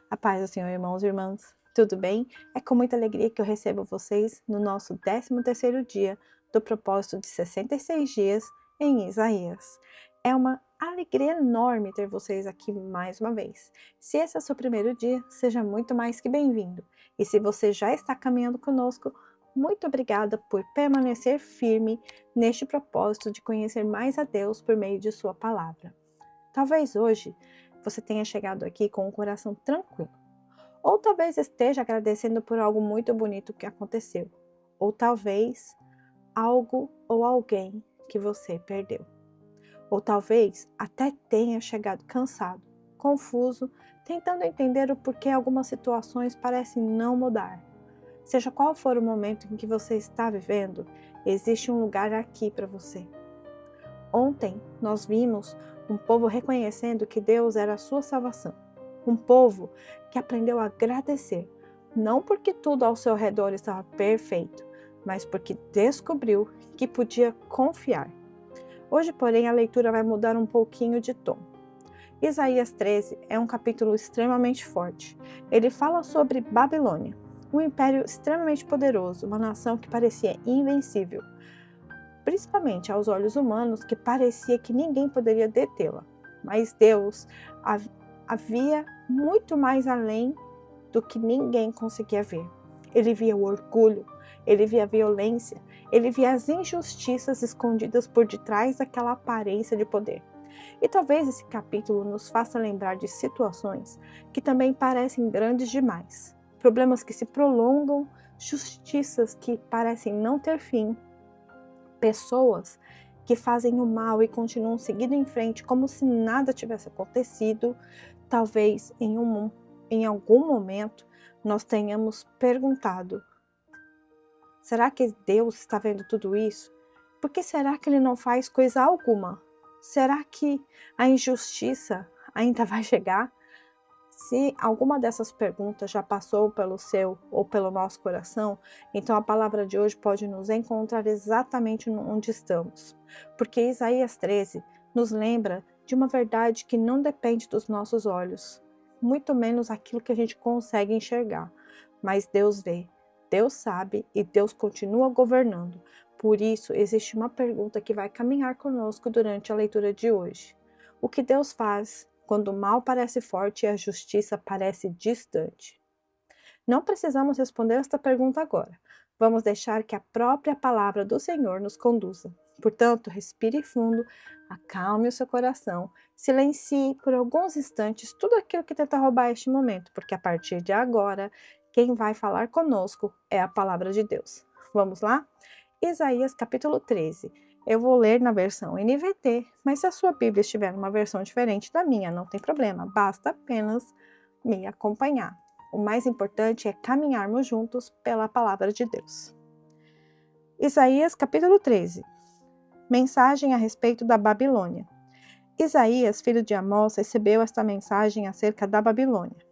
A paz do Senhor, irmãos e irmãs. Tudo bem? É com muita alegria que eu recebo vocês no nosso 13º dia do propósito de 66 dias em Isaías. É uma alegria enorme ter vocês aqui mais uma vez. Se esse é o seu primeiro dia, seja muito mais que bem-vindo. E se você já está caminhando conosco, muito obrigada por permanecer firme neste propósito de conhecer mais a Deus por meio de sua palavra. Talvez hoje você tenha chegado aqui com um coração tranquilo, ou talvez esteja agradecendo por algo muito bonito que aconteceu, ou talvez algo ou alguém que você perdeu, ou talvez até tenha chegado cansado, confuso, tentando entender o porquê algumas situações parecem não mudar. Seja qual for o momento em que você está vivendo, existe um lugar aqui para você. Ontem nós vimos um povo reconhecendo que Deus era a sua salvação. Um povo que aprendeu a agradecer, não porque tudo ao seu redor estava perfeito, mas porque descobriu que podia confiar. Hoje, porém, a leitura vai mudar um pouquinho de tom. Isaías 13 é um capítulo extremamente forte. Ele fala sobre Babilônia, um império extremamente poderoso, uma nação que parecia invencível, principalmente aos olhos humanos, que parecia que ninguém poderia detê-la. Mas Deus havia muito mais além do que ninguém conseguia ver. Ele via o orgulho, ele via a violência, ele via as injustiças escondidas por detrás daquela aparência de poder. E talvez esse capítulo nos faça lembrar de situações que também parecem grandes demais, problemas que se prolongam, justiças que parecem não ter fim, pessoas que fazem o mal e continuam seguindo em frente como se nada tivesse acontecido. Talvez em algum momento nós tenhamos perguntado: será que Deus está vendo tudo isso? Por que será que Ele não faz coisa alguma? Será que a injustiça ainda vai chegar? Se alguma dessas perguntas já passou pelo seu ou pelo nosso coração, então a palavra de hoje pode nos encontrar exatamente onde estamos. Porque Isaías 13 nos lembra de uma verdade que não depende dos nossos olhos, muito menos aquilo que a gente consegue enxergar. Mas Deus vê, Deus sabe e Deus continua governando. Por isso, existe uma pergunta que vai caminhar conosco durante a leitura de hoje. O que Deus faz quando o mal parece forte e a justiça parece distante? Não precisamos responder esta pergunta agora. Vamos deixar que a própria palavra do Senhor nos conduza. Portanto, respire fundo, acalme o seu coração, silencie por alguns instantes tudo aquilo que tenta roubar este momento, porque a partir de agora, quem vai falar conosco é a palavra de Deus. Vamos lá? Isaías capítulo 13. Eu vou ler na versão NVT, mas se a sua Bíblia estiver numa versão diferente da minha, não tem problema, basta apenas me acompanhar. O mais importante é caminharmos juntos pela palavra de Deus. Isaías capítulo 13. Mensagem a respeito da Babilônia. Isaías, filho de Amós, recebeu esta mensagem acerca da Babilônia.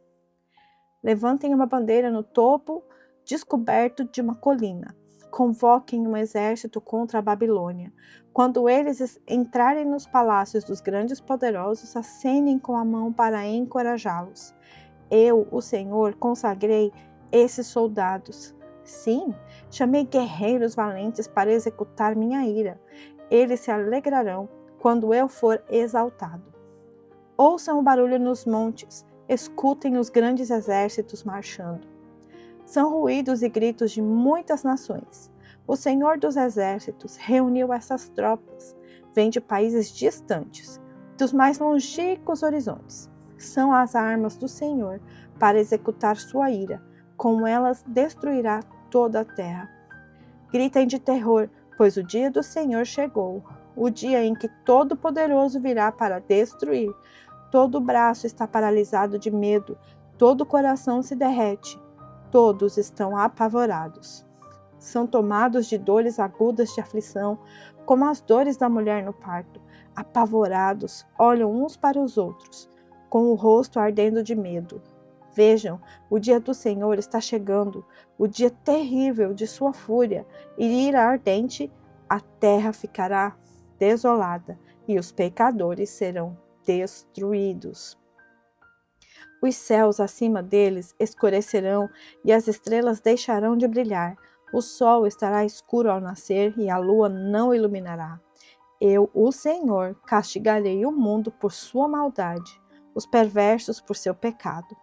Levantem uma bandeira no topo descoberto de uma colina. Convoquem um exército contra a Babilônia. Quando eles entrarem nos palácios dos grandes poderosos, acenem com a mão para encorajá-los. Eu, o Senhor, consagrei esses soldados. Sim, chamei guerreiros valentes para executar minha ira. Eles se alegrarão quando eu for exaltado. Ouçam o barulho nos montes, escutem os grandes exércitos marchando. São ruídos e gritos de muitas nações. O Senhor dos Exércitos reuniu essas tropas. Vêm de países distantes, dos mais longínquos horizontes. São as armas do Senhor para executar sua ira. Com elas destruirá toda a terra. Gritem de terror, pois o dia do Senhor chegou. O dia em que Todo-Poderoso virá para destruir. Todo o braço está paralisado de medo. Todo o coração se derrete. Todos estão apavorados. São tomados de dores agudas de aflição, como as dores da mulher no parto. Apavorados, olham uns para os outros, com o rosto ardendo de medo. Vejam, o dia do Senhor está chegando, o dia terrível de sua fúria e ira ardente. A terra ficará desolada e os pecadores serão destruídos. Os céus acima deles escurecerão e as estrelas deixarão de brilhar. O sol estará escuro ao nascer e a lua não iluminará. Eu, o Senhor, castigarei o mundo por sua maldade, os perversos por seu pecado.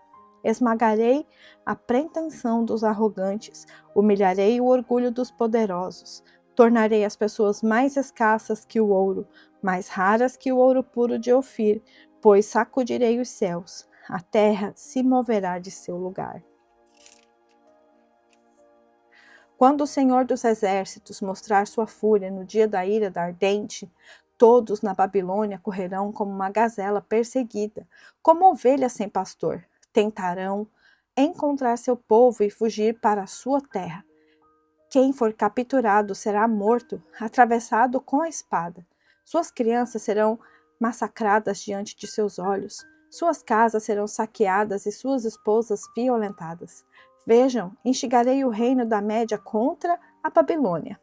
Esmagarei a pretensão dos arrogantes, humilharei o orgulho dos poderosos. Tornarei as pessoas mais escassas que o ouro, mais raras que o ouro puro de Ofir, pois sacudirei os céus. A terra se moverá de seu lugar. Quando o Senhor dos Exércitos mostrar sua fúria no dia da ira da ardente, todos na Babilônia correrão como uma gazela perseguida, como ovelhas sem pastor. Tentarão encontrar seu povo e fugir para a sua terra. Quem for capturado será morto, atravessado com a espada. Suas crianças serão massacradas diante de seus olhos. Suas casas serão saqueadas e suas esposas violentadas. Vejam, instigarei o reino da Média contra a Babilônia.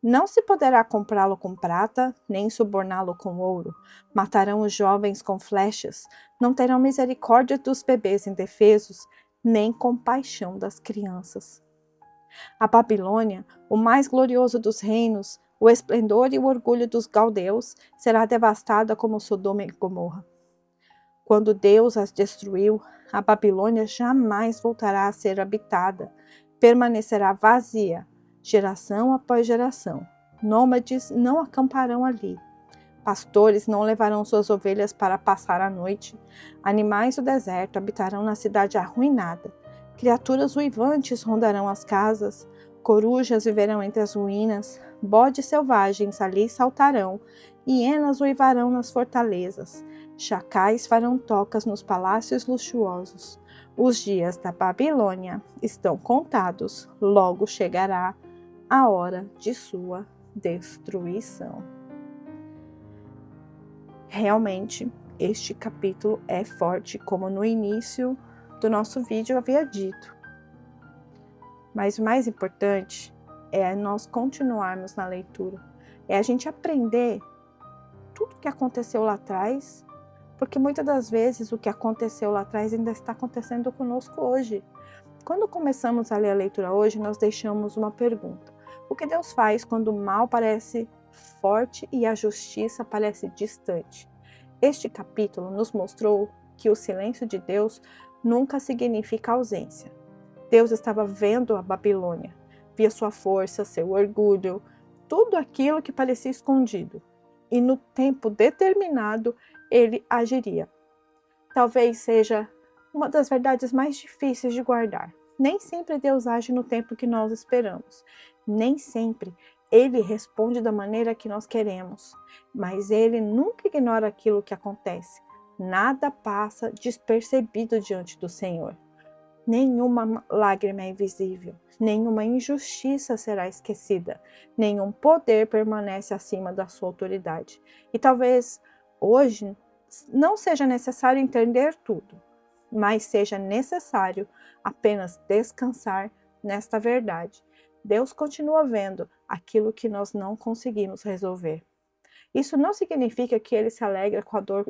Não se poderá comprá-lo com prata, nem suborná-lo com ouro. Matarão os jovens com flechas. Não terão misericórdia dos bebês indefesos, nem compaixão das crianças. A Babilônia, o mais glorioso dos reinos, o esplendor e o orgulho dos galdeus, será devastada como Sodoma e Gomorra. Quando Deus as destruiu, a Babilônia jamais voltará a ser habitada, permanecerá vazia, geração após geração. Nômades não acamparão ali. Pastores não levarão suas ovelhas para passar a noite. Animais do deserto habitarão na cidade arruinada. Criaturas uivantes rondarão as casas. Corujas viverão entre as ruínas. Bodes selvagens ali saltarão. Hienas uivarão nas fortalezas. Chacais farão tocas nos palácios luxuosos. Os dias da Babilônia estão contados. Logo chegará a hora de sua destruição. Realmente, este capítulo é forte, como no início do nosso vídeo eu havia dito. Mas o mais importante é nós continuarmos na leitura. É a gente aprender tudo o que aconteceu lá atrás, porque muitas das vezes o que aconteceu lá atrás ainda está acontecendo conosco hoje. Quando começamos a ler a leitura hoje, nós deixamos uma pergunta. O que Deus faz quando o mal parece forte e a justiça parece distante? Este capítulo nos mostrou que o silêncio de Deus nunca significa ausência. Deus estava vendo a Babilônia, via sua força, seu orgulho, tudo aquilo que parecia escondido. E no tempo determinado, ele agiria. Talvez seja uma das verdades mais difíceis de guardar. Nem sempre Deus age no tempo que nós esperamos. Nem sempre Ele responde da maneira que nós queremos. Mas Ele nunca ignora aquilo que acontece. Nada passa despercebido diante do Senhor. Nenhuma lágrima é invisível. Nenhuma injustiça será esquecida. Nenhum poder permanece acima da sua autoridade. E talvez hoje não seja necessário entender tudo, mas seja necessário apenas descansar nesta verdade. Deus continua vendo aquilo que nós não conseguimos resolver. Isso não significa que Ele se alegra com a dor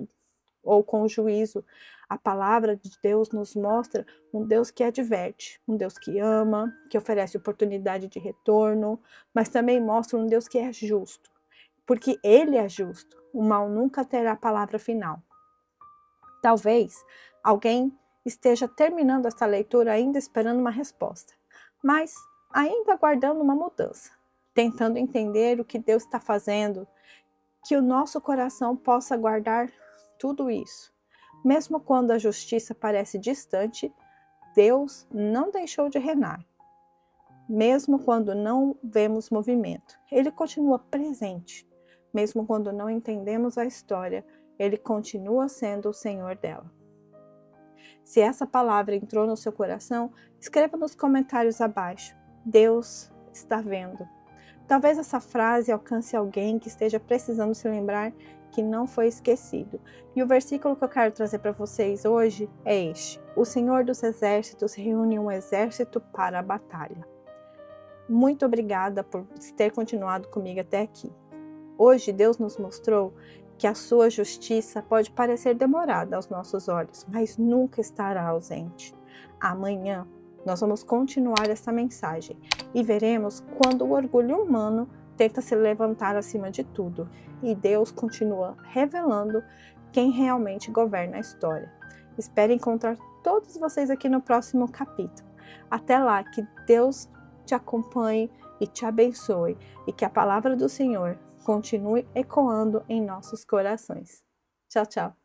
ou com o juízo. A palavra de Deus nos mostra um Deus que adverte, um Deus que ama, que oferece oportunidade de retorno, mas também mostra um Deus que é justo, porque Ele é justo. O mal nunca terá a palavra final. Talvez alguém esteja terminando esta leitura ainda esperando uma resposta, mas ainda aguardando uma mudança, tentando entender o que Deus está fazendo, que o nosso coração possa guardar tudo isso. Mesmo quando a justiça parece distante, Deus não deixou de reinar. Mesmo quando não vemos movimento, Ele continua presente. Mesmo quando não entendemos a história, Ele continua sendo o Senhor dela. Se essa palavra entrou no seu coração, escreva nos comentários abaixo. Deus está vendo. Talvez essa frase alcance alguém que esteja precisando se lembrar que não foi esquecido. E o versículo que eu quero trazer para vocês hoje é este: O Senhor dos Exércitos reúne um exército para a batalha. Muito obrigada por ter continuado comigo até aqui. Hoje Deus nos mostrou que a sua justiça pode parecer demorada aos nossos olhos, mas nunca estará ausente. Amanhã nós vamos continuar essa mensagem e veremos quando o orgulho humano tenta se levantar acima de tudo e Deus continua revelando quem realmente governa a história. Espero encontrar todos vocês aqui no próximo capítulo. Até lá, que Deus te acompanhe e te abençoe e que a palavra do Senhor continue ecoando em nossos corações. Tchau, tchau!